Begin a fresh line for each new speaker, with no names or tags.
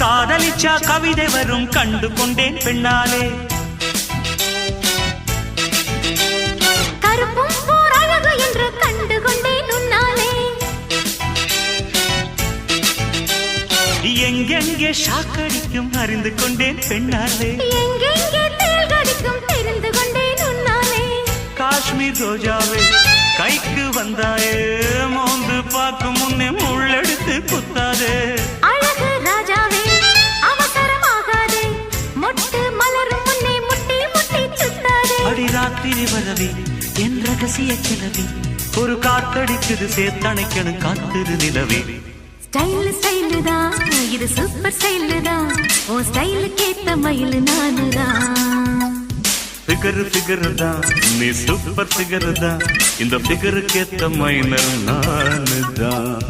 காதலிச்சா கவிதை வரும் கண்டு கொண்டேன் பெண்ணாலே.
கருப்பும் போர் அழகு என்று கண்டு கொண்டேன் உன்னாலே.
எங்கெங்கே ஷாக்கடிக்கும் அறிந்து கொண்டேன் பெண்ணாலே.
எங்கெங்கே தேள் கடிக்கும் தெரிந்து கொண்டேன் உன்னாலே.
காஷ்மீர் ரோஜாவே கைக்கு வந்தாயே, மோந்து பார்க்கும் முன்னே முள்ளெடுத்து குத்தாதே.
அழகு ராஜாவே அவசரமாகாதே, மொட்டு மலரும் முன்னே முட்டி முட்டி சுத்தாதே.
அடி ராத்திரி வரவே என் ரகசிய கிளவி, ஒரு காத்தடிக்குது சேர்த்தணைக்கணும் காத்திரு நிலவே.
ஸ்டைல் ஸ்டைலு தான் இது, சூப்பர் ஸ்டைலு தான், ஓ ஸ்டைலுக்கு ஏத்த மயில் நானுதான்.
ஃபிகரு ஃபிகரு தான், நீ சூப்பர் ஃபிகரு தான், இந்த ஃபிகருக்கு ஏத்த மைனர் நானு தான்.